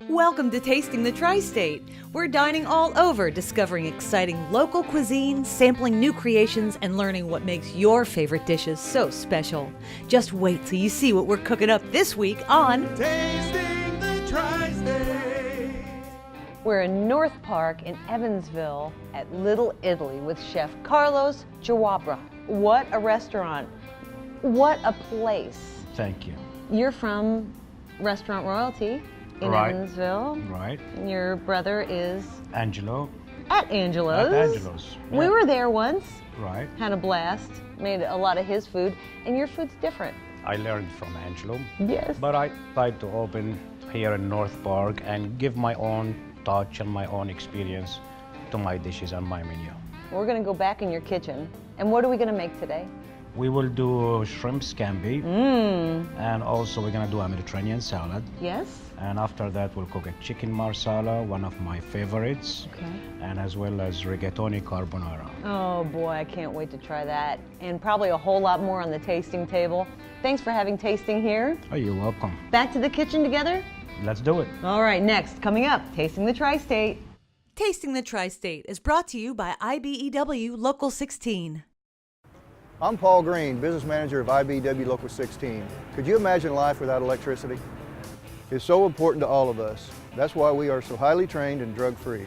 Welcome to Tasting the Tri-State. We're dining all over, discovering exciting local cuisine, sampling new creations, and learning what makes your favorite dishes so special. Just wait till you see what we're cooking up this week on Tasting the Tri-State. We're in North Park in Evansville at Little Italy with Chef Carlos Chawabra. What a restaurant. What a place. Thank you. You're from Restaurant Royalty in Right. Evansville. Right. And your brother is Angelo. at Angelo's. At Angelo's. We Yeah. were there once, Right. had a blast, made a lot of his food, and your food's different. I learned from Angelo. Yes. But I tried to open here in North Park and give my own touch and my own experience to my dishes and my menu. We're gonna go back in your kitchen. And what are we gonna make today? We will do shrimp scampi. And also we're gonna do a Mediterranean salad. Yes? And after that we'll cook a chicken marsala, one of my favorites. Okay. And as well as rigatoni carbonara. Oh boy, I can't wait to try that. And probably a whole lot more on the tasting table. Thanks for having tasting here. Oh, you're welcome. Back to the kitchen together? Let's do it. All right, next, coming up, Tasting the Tri-State. Tasting the Tri-State is brought to you by IBEW Local 16. I'm Paul Green, business manager of IBEW Local 16. Could you imagine life without electricity? It's so important to all of us. That's why we are so highly trained and drug-free.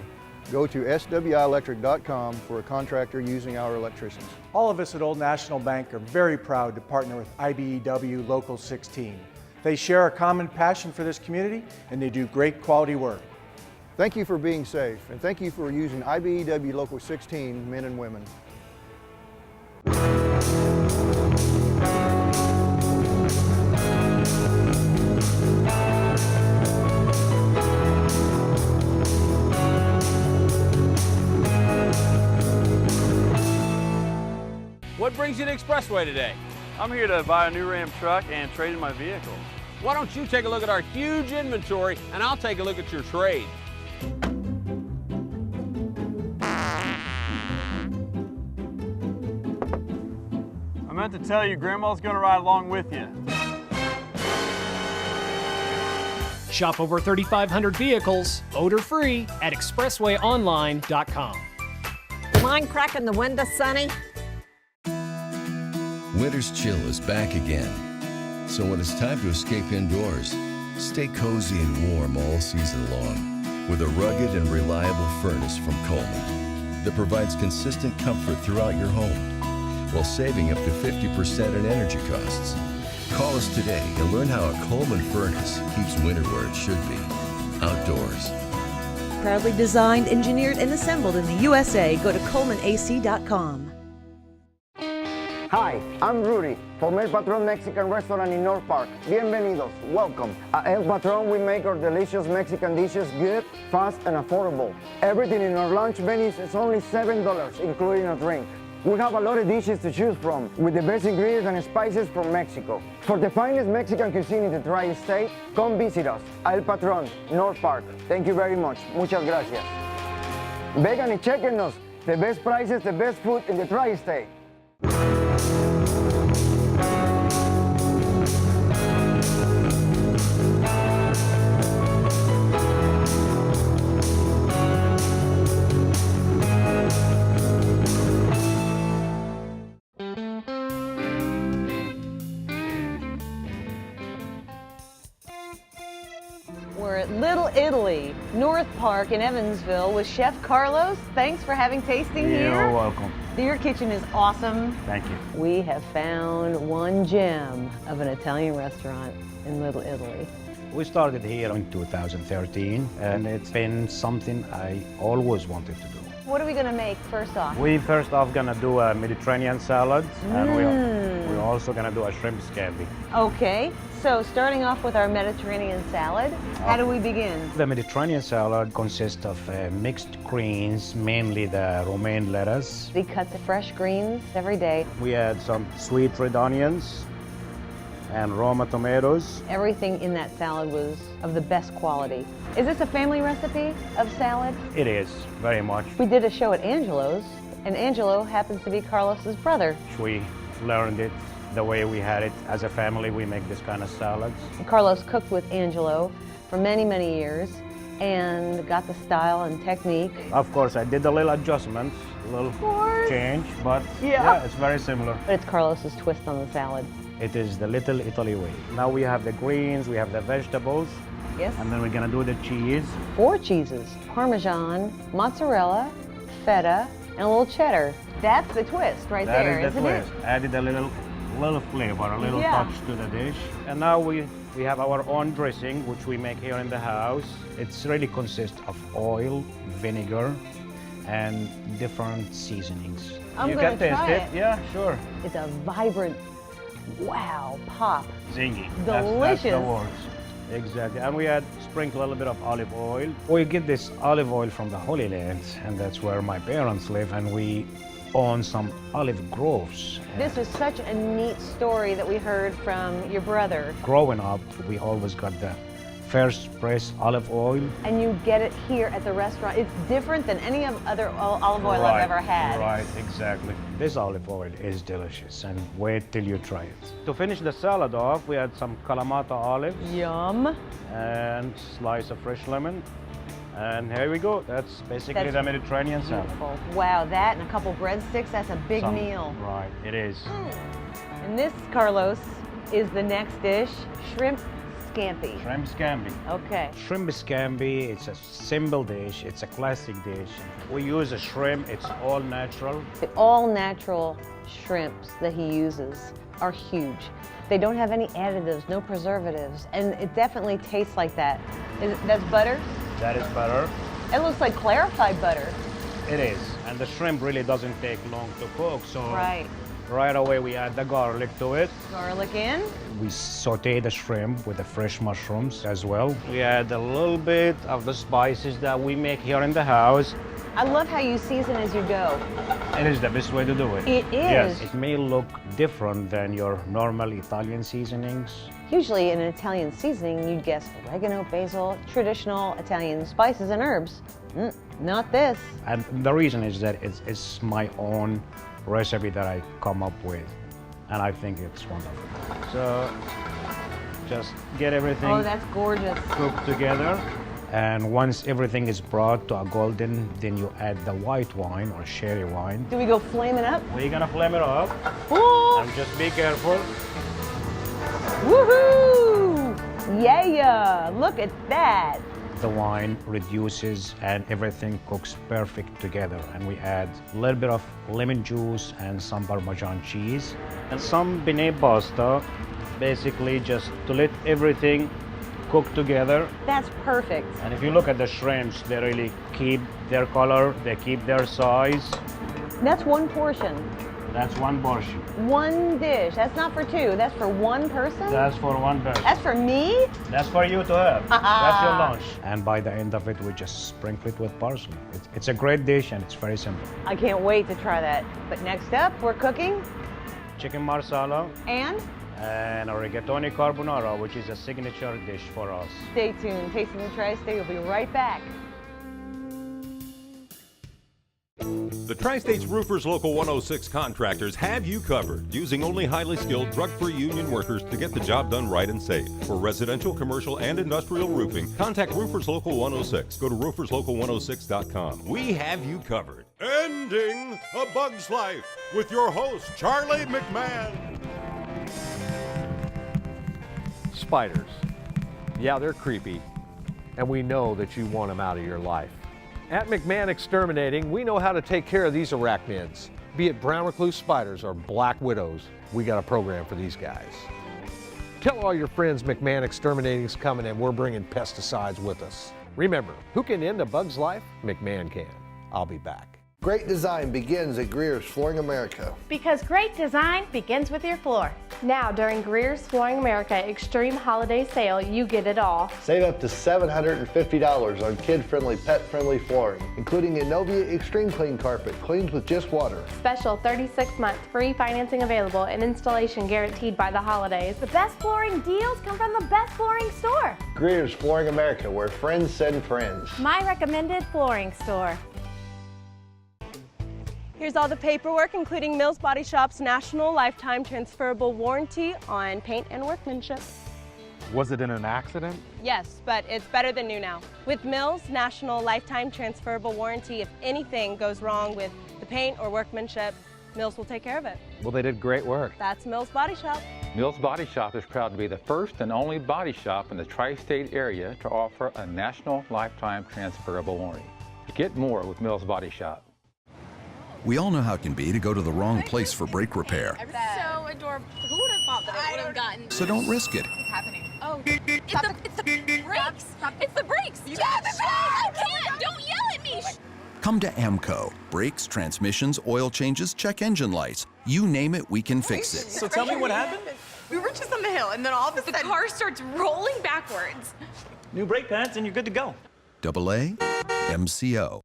Go to swielectric.com for a contractor using our electricians. All of us at Old National Bank are very proud to partner with IBEW Local 16. They share a common passion for this community and they do great quality work. Thank you for being safe, and thank you for using IBEW Local 16 men and women. What brings you to Expressway today? I'm here to buy a new Ram truck and trade in my vehicle. Why don't you take a look at our huge inventory and I'll take a look at your trade. I meant to tell you, Grandma's gonna ride along with you. Shop over 3,500 vehicles, odor-free, at expresswayonline.com. Mind cracking the window, Sonny? Winter's chill is back again. So when it's time to escape indoors, stay cozy and warm all season long with a rugged and reliable furnace from Coleman that provides consistent comfort throughout your home while saving up to 50% in energy costs. Call us today and learn how a Coleman furnace keeps winter where it should be, outdoors. Proudly designed, engineered, and assembled in the USA. Go to ColemanAC.com. Hi, I'm Rudy from El Patron Mexican Restaurant in North Park. Bienvenidos, welcome. At El Patron, we make our delicious Mexican dishes good, fast, and affordable. Everything in our lunch menus is only $7, including a drink. We have a lot of dishes to choose from, with the best ingredients and spices from Mexico. For the finest Mexican cuisine in the Tri-State, come visit us, El Patron, North Park. Thank you very much. Muchas gracias. Vegan y chequenos, the best prices, the best food in the Tri-State. We're at Little Italy, North Park in Evansville with Chef Carlos. Thanks for having tasting here. You're welcome. Your kitchen is awesome. Thank you. We have found one gem of an Italian restaurant in Little Italy. We started here in 2013, and it's been something I always wanted to do. What are we going to make first off? We first off gonna do a Mediterranean salad, and we're also gonna do a shrimp scampi. Okay, so starting off with our Mediterranean salad, how do we begin? The Mediterranean salad consists of mixed greens, mainly the romaine lettuce. We cut the fresh greens every day. We add some sweet red onions and Roma tomatoes. Everything in that salad was of the best quality. Is this a family recipe of salad? It is, very much. We did a show at Angelo's, and Angelo happens to be Carlos's brother. We learned it the way we had it. As a family, we make this kind of salads. Carlos cooked with Angelo for many, many years and got the style and technique. Of course, I did a little adjustment, a little change, but yeah, it's very similar. But it's Carlos's twist on the salad. It is the Little Italy way. Now we have the greens, we have the vegetables, Yes. and then we're gonna do the cheese. 4 cheeses, Parmesan, mozzarella, feta, and a little cheddar. That's the twist right there, That is the isn't twist. Added a little flavor, a little Yeah. touch to the dish. And now we have our own dressing, which we make here in the house. It's really consists of oil, vinegar, and different seasonings. I'm you gonna can taste try it. Yeah, sure. It's a vibrant, wow, pop. Zingy. Delicious. That's the words. Exactly. And we sprinkle a little bit of olive oil. We get this olive oil from the Holy Land, and that's where my parents live, and we own some olive groves. This is such a neat story that we heard from your brother. Growing up, we always got the first pressed olive oil. And you get it here at the restaurant. It's different than any other olive oil I've ever had. Right, exactly. This olive oil is delicious, and wait till you try it. To finish the salad off, we had some Kalamata olives. Yum. And slice of fresh lemon. And here we go. That's basically the Mediterranean salad. Beautiful. Wow, that and a couple breadsticks, that's a big meal. Right, it is. And this, Carlos, is the next dish, shrimp scampi. Shrimp scampi. Okay. Shrimp scampi, it's a simple dish. It's a classic dish. We use a shrimp. It's all natural. The all-natural shrimps that he uses are huge. They don't have any additives, no preservatives, and it definitely tastes like that. That's butter? That is butter. It looks like clarified butter. It is. And the shrimp really doesn't take long to cook, so right away we add the garlic to it. Garlic in. We saute the shrimp with the fresh mushrooms as well. We add a little bit of the spices that we make here in the house. I love how you season as you go. It is the best way to do it. It is. Yes, it may look different than your normal Italian seasonings. Usually in an Italian seasoning, you'd guess oregano, basil, traditional Italian spices and herbs. Not this. And the reason is that it's my own recipe that I come up with, and I think it's wonderful. So just get everything that's gorgeous. cooked together. And once everything is brought to a golden, then you add the white wine or sherry wine. Do we go flame it up? We're gonna flame it up. Ooh. And just be careful. Woohoo! Yeah! Look at that. The wine reduces and everything cooks perfect together. And we add a little bit of lemon juice and some Parmesan cheese and some penne pasta, basically just to let everything cook together. That's perfect. And if you look at the shrimps, they really keep their color, they keep their size. That's one portion. That's one portion. One dish. That's not for two. That's for one person? That's for one person. That's for me? That's for you to have. That's your lunch. And by the end of it, we just sprinkle it with parsley. It's a great dish and it's very simple. I can't wait to try that. But next up, we're cooking. Chicken marsala. And a rigatoni carbonara, which is a signature dish for us. stay tuned. Tasting the Tri-State will be right back. The Tri-States Roofers Local 106 contractors have you covered, using only highly skilled, drug-free union workers to get the job done right and safe. For residential, commercial, and industrial roofing, contact Roofers Local 106. Go to rooferslocal106.com. We have you covered. Ending A Bug's Life with your host, Charlie McMahon. Spiders. Yeah, they're creepy, and we know that you want them out of your life. At McMahon Exterminating, we know how to take care of these arachnids. Be it brown recluse spiders or black widows, we got a program for these guys. Tell all your friends McMahon Exterminating's coming and we're bringing pesticides with us. Remember, who can end a bug's life? McMahon can. I'll be back. Great design begins at Greer's Flooring America. Because great design begins with your floor. Now, during Greer's Flooring America Extreme Holiday Sale, you get it all. Save up to $750 on kid-friendly, pet-friendly flooring, including Innovia Extreme Clean Carpet, cleans with just water. Special 36-month free financing available and installation guaranteed by the holidays. The best flooring deals come from the best flooring store. Greer's Flooring America, where friends send friends. My recommended flooring store. Here's all the paperwork, including Mills Body Shop's national lifetime transferable warranty on paint and workmanship. Was it in an accident? Yes, but it's better than new now. With Mills' national lifetime transferable warranty, if anything goes wrong with the paint or workmanship, Mills will take care of it. Well, they did great work. That's Mills Body Shop. Mills Body Shop is proud to be the first and only body shop in the tri-state area to offer a national lifetime transferable warranty. Get more with Mills Body Shop. We all know how it can be to go to the wrong place for brake repair. So adorable. Who would have thought that I would have gotten? So don't risk it. What's happening? Oh, it's the brakes. It's the brakes. Stop it! I can't. Don't yell at me. Come to AMCO. Brakes, transmissions, oil changes, check engine lights. You name it, we can fix it. So tell me what happened. We were just on the hill, and then all of a sudden, the car starts rolling backwards. New brake pads, and you're good to go. AA MCO.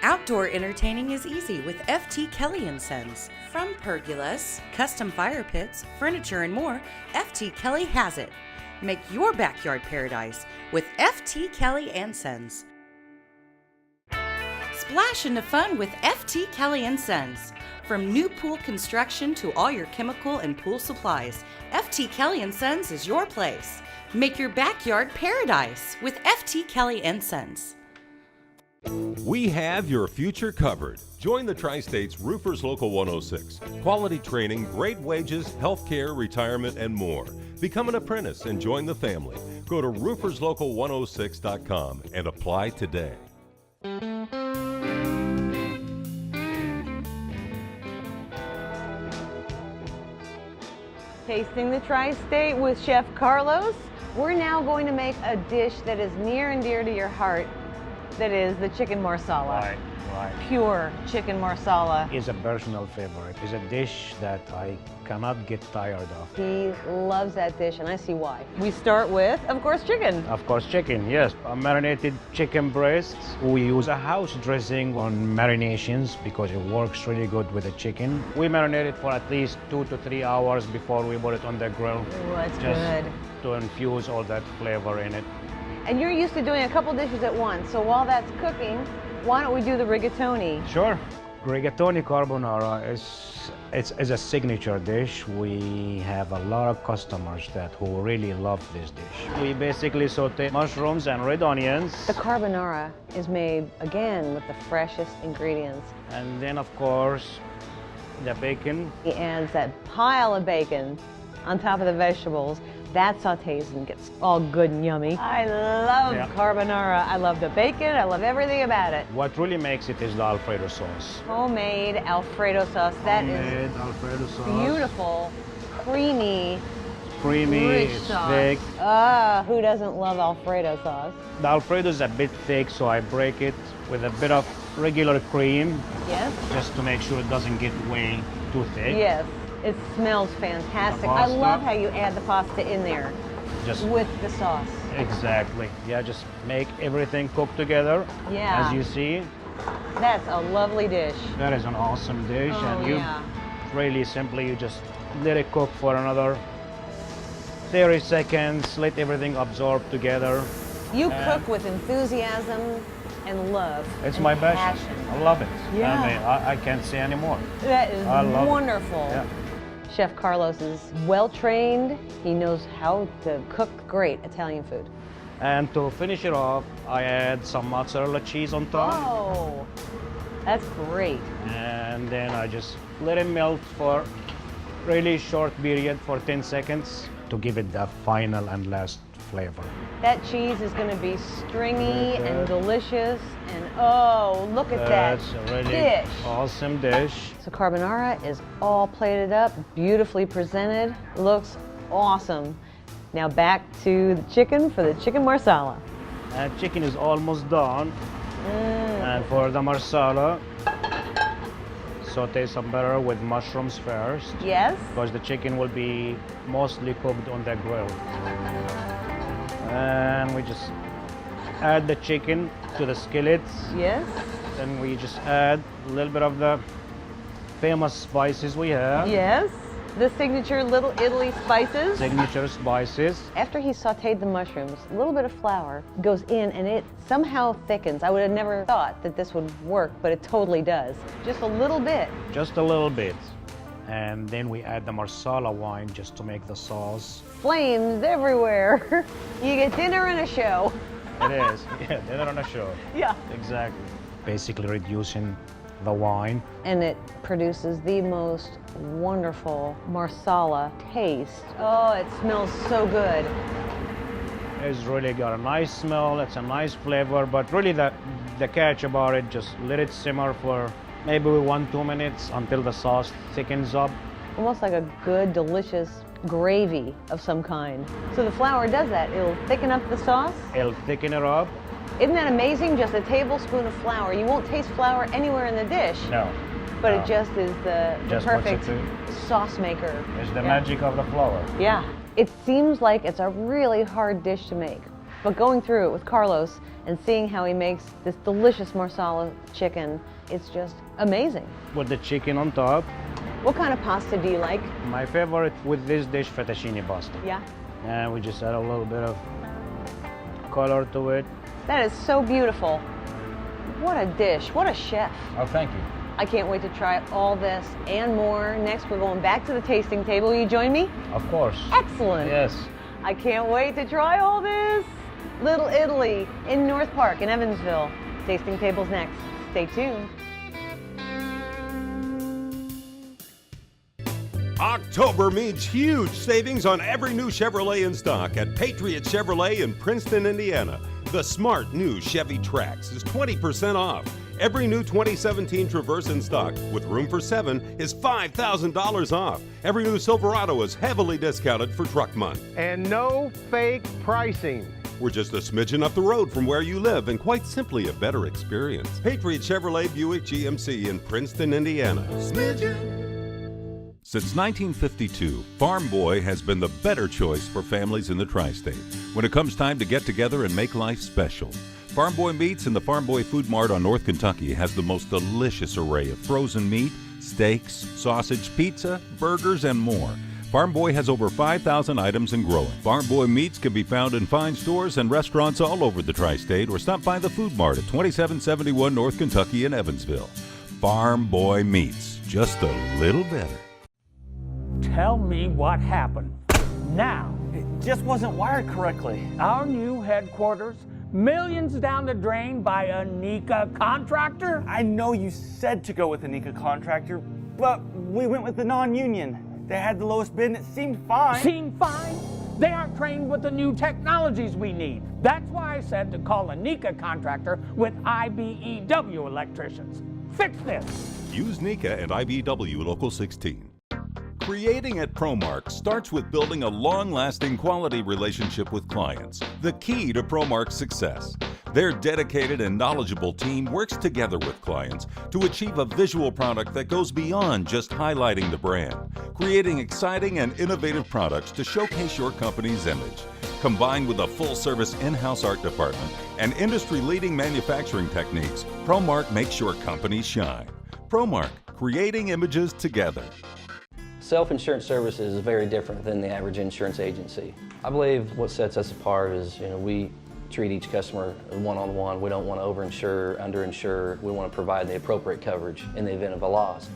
Outdoor entertaining is easy with FT Kelly & Sons. From pergolas, custom fire pits, furniture, and more, FT Kelly has it. Make your backyard paradise with FT Kelly & Sons. Splash into fun with FT Kelly & Sons. From new pool construction to all your chemical and pool supplies, FT Kelly & Sons is your place. Make your backyard paradise with FT Kelly & Sons. We have your future covered. Join the Tri-States Roofers Local 106. Quality training, great wages, health care, retirement, and more. Become an apprentice and join the family. Go to rooferslocal106.com and apply today. Tasting the Tri-State with Chef Carlos. We're now going to make a dish that is near and dear to your heart. That is the chicken marsala. Right. Pure chicken marsala. It's a personal favorite. It's a dish that I cannot get tired of. He loves that dish, and I see why. We start with, of course, chicken. Of course, chicken, yes. Marinated chicken breasts. We use a house dressing on marinations because it works really good with the chicken. We marinate it for at least 2 to 3 hours before we put it on the grill. Ooh, that's just good. To infuse all that flavor in it. And you're used to doing a couple dishes at once, so while that's cooking, why don't we do the rigatoni? Sure. Rigatoni carbonara is a signature dish. We have a lot of customers who really love this dish. We basically saute mushrooms and red onions. The carbonara is made, again, with the freshest ingredients. And then, of course, the bacon. He adds that pile of bacon on top of the vegetables. That sautés and gets all good and yummy. I love carbonara. I love the bacon. I love everything about it. What really makes it is the Alfredo sauce. Homemade Alfredo sauce. That is Alfredo sauce. Beautiful, creamy, rich it's sauce. Thick. Who doesn't love Alfredo sauce? The Alfredo is a bit thick, so I break it with a bit of regular cream. Yes. Just to make sure it doesn't get way too thick. Yes. It smells fantastic. I love how you add the pasta in there with the sauce. Exactly. Yeah, just make everything cook together. Yeah. As you see. That's a lovely dish. That is an awesome dish. Oh, and you really simply, you just let it cook for another 30 seconds, let everything absorb together. You cook with enthusiasm and love. It's and my passion. I love it. Yeah. I mean, I can't say anymore. That is wonderful. Yeah. Chef Carlos is well-trained. He knows how to cook great Italian food. And to finish it off, I add some mozzarella cheese on top. Oh, that's great. And then I just let it melt for really short period for 10 seconds to give it the final and last flavor. That cheese is going to be stringy and delicious. And oh, look at that That's a really dish. awesome dish. So carbonara is all plated up, beautifully presented, looks awesome. Now back to the chicken for the chicken marsala. Chicken is almost done. And for the marsala, saute some butter with mushrooms first. Yes. Because the chicken will be mostly cooked on the grill. And we just add the chicken to the skillets. Yes. Then we just add a little bit of the famous spices we have. Yes. The signature Little Italy spices. Signature spices. After he sauteed the mushrooms, a little bit of flour goes in and it somehow thickens. I would have never thought that this would work, but it totally does. Just a little bit. Just a little bit. and then we add the Marsala wine just to make the sauce. Flames everywhere. You get dinner and a show. It is, yeah, dinner on a show. Yeah. Exactly. Basically reducing the wine. And it produces the most wonderful Marsala taste. Oh, it smells so good. It's really got a nice smell, it's a nice flavor, but really the catch about it, just let it simmer for maybe 1-2 minutes until the sauce thickens up. Almost like a good, delicious gravy of some kind. So the flour does that. It'll thicken up the sauce. It'll thicken it up. Isn't that amazing? Just a tablespoon of flour. You won't taste flour anywhere in the dish. No. But no. it just is the perfect sauce maker. It's the magic of the flour. Yeah. It seems like it's a really hard dish to make. But going through it with Carlos and seeing how he makes this delicious Marsala chicken, it's just amazing. With the chicken on top. What kind of pasta do you like? My favorite with this dish, fettuccine pasta. Yeah. And we just add a little bit of color to it. That is so beautiful. What a dish, what a chef. Oh, thank you. I can't wait to try all this and more. Next, we're going back to the tasting table. Will you join me? Of course. Excellent. Yes. I can't wait to try all this. Little Italy in North Park in Evansville. Tasting table's next. Stay tuned. October means huge savings on every new Chevrolet in stock at Patriot Chevrolet in Princeton, Indiana. The smart new Chevy Trax is 20% off. Every new 2017 Traverse in stock with room for 7 is $5,000 off. Every new Silverado is heavily discounted for Truck Month. And no fake pricing. We're just a smidgen up the road from where you live and quite simply a better experience. Patriot Chevrolet Buick GMC in Princeton, Indiana. Smidgen. Since 1952, Farm Boy has been the better choice for families in the tri-state when it comes time to get together and make life special. Farm Boy Meats in the Farm Boy Food Mart on North Kentucky has the most delicious array of frozen meat, steaks, sausage, pizza, burgers, and more. Farm Boy has over 5,000 items and growing. Farm Boy Meats can be found in fine stores and restaurants all over the tri-state or stop by the Food Mart at 2771 North Kentucky in Evansville. Farm Boy Meats, just a little better. Tell me what happened. Now. It just wasn't wired correctly. Our new headquarters, millions down the drain by a NECA contractor? I know you said to go with a NECA contractor, but we went with the non-union. They had the lowest bid and it seemed fine. Seemed fine? They aren't trained with the new technologies we need. That's why I said to call a NECA contractor with IBEW electricians. Fix this. Use NECA and IBEW Local 16. Creating at ProMark starts with building a long-lasting quality relationship with clients, the key to ProMark's success. Their dedicated and knowledgeable team works together with clients to achieve a visual product that goes beyond just highlighting the brand, creating exciting and innovative products to showcase your company's image. Combined with a full-service in-house art department and industry-leading manufacturing techniques, ProMark makes your company shine. ProMark, creating images together. Self-insurance services is very different than the average insurance agency. I believe what sets us apart is, we treat each customer one-on-one. We don't want to overinsure, underinsure. We want to provide the appropriate coverage in the event of a loss.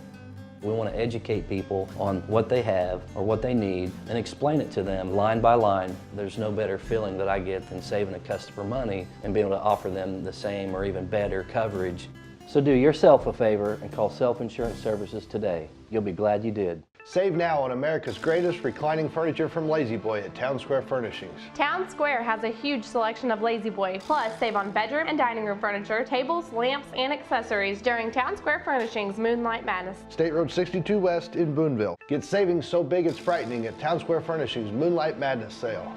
We want to educate people on what they have or what they need and explain it to them line by line. There's no better feeling that I get than saving a customer money and being able to offer them the same or even better coverage. So do yourself a favor and call Self-Insurance Services today. You'll be glad you did. Save now on America's greatest reclining furniture from La-Z-Boy at Town Square Furnishings. Town Square has a huge selection of La-Z-Boy. Plus, save on bedroom and dining room furniture, tables, lamps, and accessories during Town Square Furnishings Moonlight Madness. State Road 62 West in Boonville. Get savings so big it's frightening at Town Square Furnishings Moonlight Madness sale.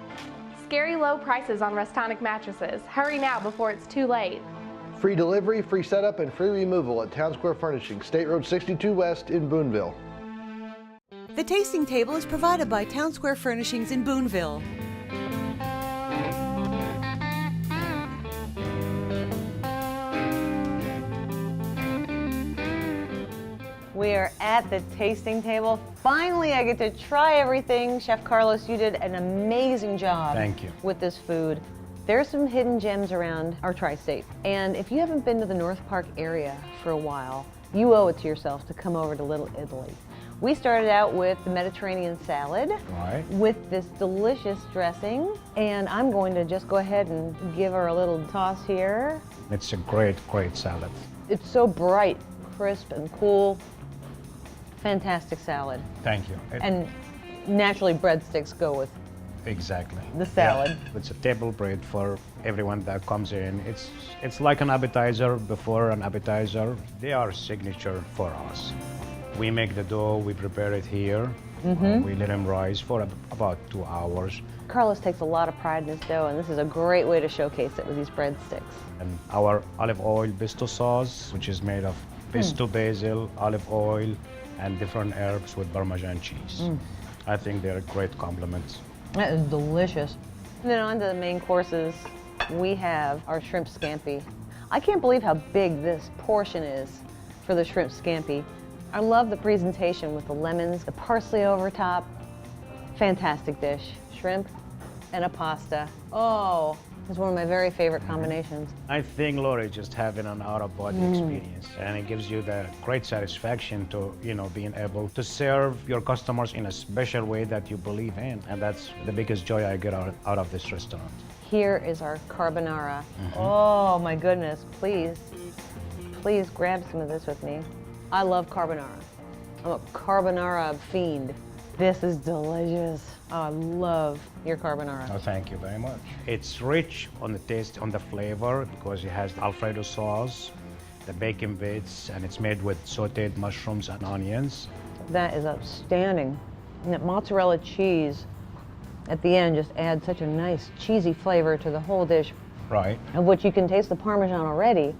Scary low prices on Restonic mattresses. Hurry now before it's too late. Free delivery, free setup, and free removal at Town Square Furnishings, State Road 62 West in Boonville. The tasting table is provided by Town Square Furnishings in Boonville. We are at the tasting table. Finally, I get to try everything. Chef Carlos, you did an amazing job. Thank you. With this food. There's some hidden gems around our tri-state. And if you haven't been to the North Park area for a while, you owe it to yourself to come over to Little Italy. We started out with the Mediterranean salad Right. with this delicious dressing. And I'm going to just go ahead and give her a little toss here. It's a great, great salad. It's so bright, crisp, and cool. Fantastic salad. Thank you. And naturally, breadsticks go with Exactly. the salad. Yeah. It's a table bread for everyone that comes in. It's like an appetizer before an appetizer. They are signature for us. We make the dough, we prepare it here. We let them rise for about 2 hours. Carlos takes a lot of pride in his dough, and this is a great way to showcase it with these breadsticks. And our olive oil pesto sauce, which is made of pesto basil, olive oil, and different herbs with Parmesan cheese. I think they're a great complement. That is delicious. And then on to the main courses, we have our shrimp scampi. I can't believe how big this portion is for the shrimp scampi. I love the presentation with the lemons, the parsley over top. Fantastic dish. Shrimp and a pasta. Oh, it's one of my very favorite combinations. I think Lori just having an out-of-body experience, and it gives you the great satisfaction to, being able to serve your customers in a special way that you believe in, and that's the biggest joy I get out of this restaurant. Here is our carbonara. Oh my goodness, please grab some of this with me. I love carbonara. I'm a carbonara fiend. This is delicious. Oh, I love your carbonara. Oh, thank you very much. It's rich on the taste, on the flavor, because it has Alfredo sauce, the bacon bits, and it's made with sauteed mushrooms and onions. That is outstanding. And that mozzarella cheese at the end just adds such a nice cheesy flavor to the whole dish, Right. of which you can taste the Parmesan already.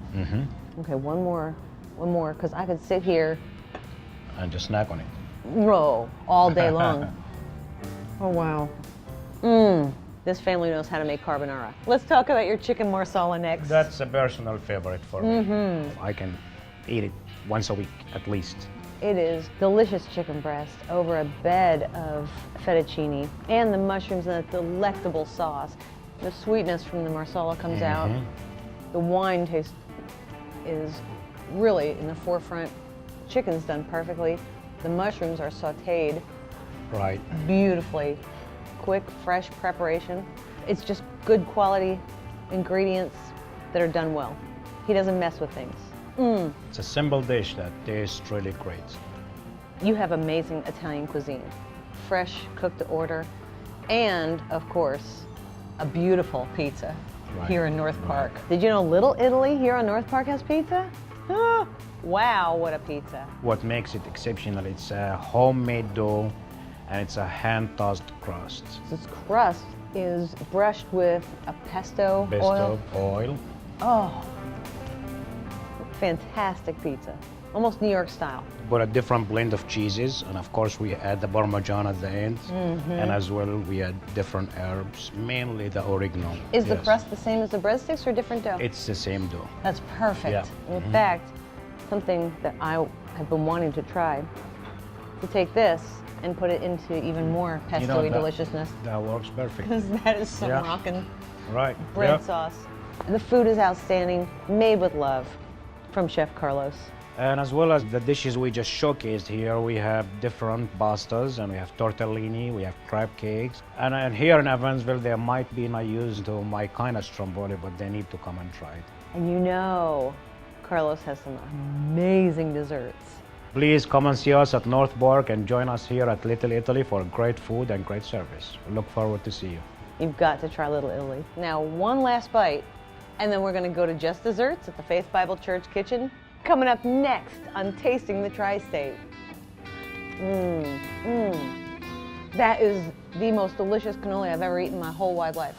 Okay, one more, because I could sit here And just snack on it. all day long. Oh, wow. This family knows how to make carbonara. Let's talk about your chicken marsala next. That's a personal favorite for me. I can eat it once a week at least. It is delicious chicken breast over a bed of fettuccine and the mushrooms and the delectable sauce. The sweetness from the marsala comes out. The wine taste is really in the forefront. Chicken's done perfectly. The mushrooms are sauteed Right. beautifully. Quick, fresh preparation. It's just good quality ingredients that are done well. He doesn't mess with things. It's a simple dish that tastes really great. You have amazing Italian cuisine. Fresh, cooked to order, and of course, a beautiful pizza here in North Park. Did you know Little Italy here on North Park has pizza? Ah, wow, what a pizza. What makes it exceptional, it's a homemade dough and it's a hand-tossed crust. This crust is brushed with a pesto oil. Oh, fantastic pizza. Almost New York style. But a different blend of cheeses, and of course we add the Parmesan at the end, and as well we add different herbs, mainly the oregano. Is the crust the same as the breadsticks or different dough? It's the same dough. That's perfect. Yeah. In fact, something that I have been wanting to try, to take this and put it into even more pesto-y deliciousness. That works perfect. Because that is some rockin' bread sauce. The food is outstanding, made with love from Chef Carlos. And as well as the dishes we just showcased here, we have different pastas, and we have tortellini, we have crab cakes. And here in Evansville, they might be not used to my kind of stromboli, but they need to come and try it. And you know, Carlos has some amazing desserts. Please come and see us at North Park and join us here at Little Italy for great food and great service. We look forward to see you. You've got to try Little Italy. Now, one last bite, and then we're going to go to Just Desserts at the Faith Bible Church kitchen. Coming up next on Tasting the Tri-State. That is the most delicious cannoli I've ever eaten in my whole wide life.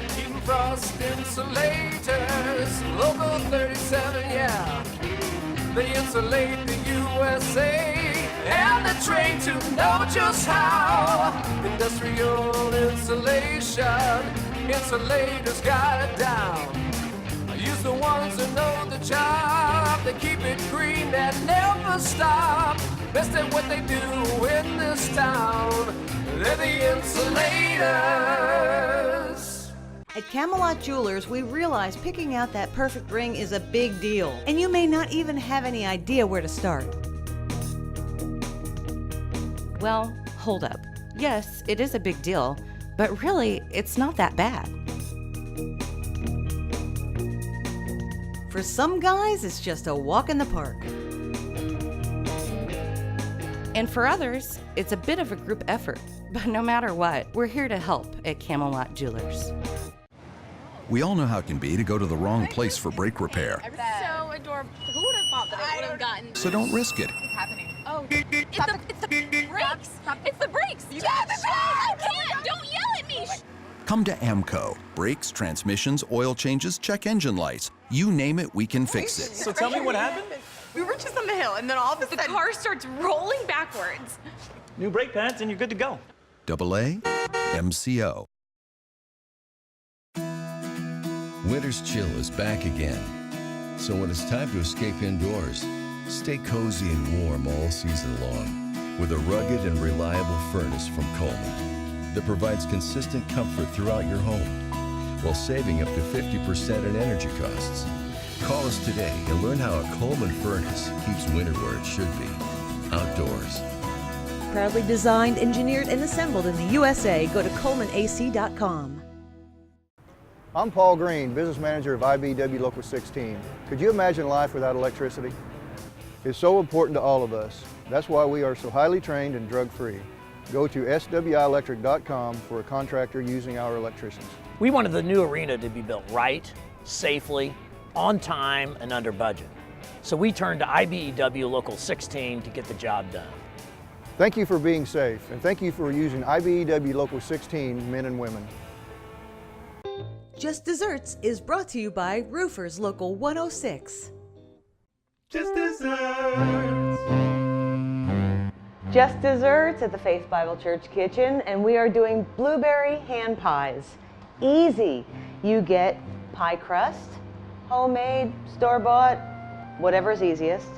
King Frost Insulators, Local 37, yeah. They insulate the USA and they're trained to know just how. Industrial insulation, insulators got it down. Use the ones that know the job. They keep it green and never stop. Best at what they do in this town. They're the insulators. At Camelot Jewelers, we realize picking out that perfect ring is a big deal, and you may not even have any idea where to start. Well, hold up. Yes, it is a big deal, but really, it's not that bad. For some guys, it's just a walk in the park. And for others, it's a bit of a group effort. But no matter what, we're here to help at Camelot Jewelers. We all know how it can be to go to the wrong place for brake repair. So adorable. Who would have thought that I would have gotten? So don't risk it. What's happening? Oh, it's the brakes. It's the brakes. Stop it! I can't. Don't yell at me. Come to AMCO. Brakes, transmissions, oil changes, check engine lights. You name it, we can fix it. So tell me what happened? We were just on the hill, and then all of a sudden, the car starts rolling backwards. New brake pads, and you're good to go. AA MCO. Winter's chill is back again. So when it's time to escape indoors, stay cozy and warm all season long with a rugged and reliable furnace from Coleman that provides consistent comfort throughout your home while saving up to 50% in energy costs. Call us today and learn how a Coleman furnace keeps winter where it should be, outdoors. Proudly designed, engineered, and assembled in the USA. Go to ColemanAC.com. I'm Paul Green, business manager of IBEW Local 16. Could you imagine life without electricity? It's so important to all of us. That's why we are so highly trained and drug-free. Go to swielectric.com for a contractor using our electricians. We wanted the new arena to be built right, safely, on time, and under budget. So we turned to IBEW Local 16 to get the job done. Thank you for being safe, and thank you for using IBEW Local 16 men and women. Just Desserts is brought to you by Roofers Local 106. Just Desserts. Just Desserts at the Faith Bible Church Kitchen, and we are doing blueberry hand pies. Easy. You get pie crust, homemade, store-bought, whatever's easiest,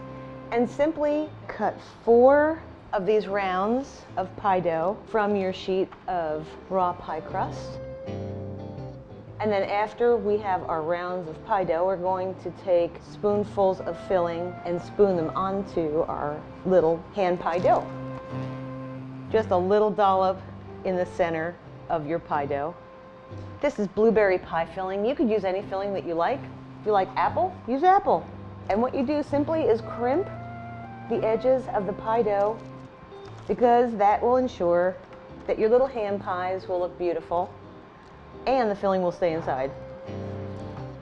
and simply cut 4 of these rounds of pie dough from your sheet of raw pie crust. And then after we have our rounds of pie dough, we're going to take spoonfuls of filling and spoon them onto our little hand pie dough. Just a little dollop in the center of your pie dough. This is blueberry pie filling. You could use any filling that you like. If you like apple, use apple. And what you do simply is crimp the edges of the pie dough, because that will ensure that your little hand pies will look beautiful and the filling will stay inside.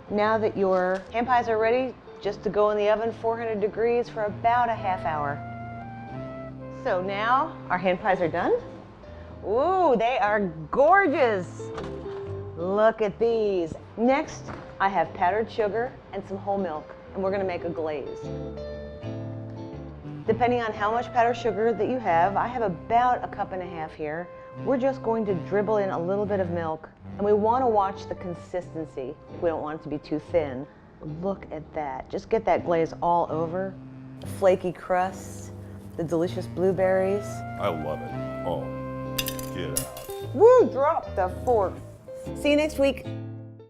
Now that your hand pies are ready, just to go in the oven 400 degrees for about a half hour. So now our hand pies are done. Ooh, they are gorgeous. Look at these. Next, I have powdered sugar and some whole milk, and we're gonna make a glaze. Depending on how much powdered sugar that you have, I have about 1.5 cups here. We're just going to dribble in a little bit of milk, and we want to watch the consistency. We don't want it to be too thin. Look at that. Just get that glaze all over. The flaky crust, the delicious blueberries. I love it. Oh, get out. Woo, drop the fork. See you next week.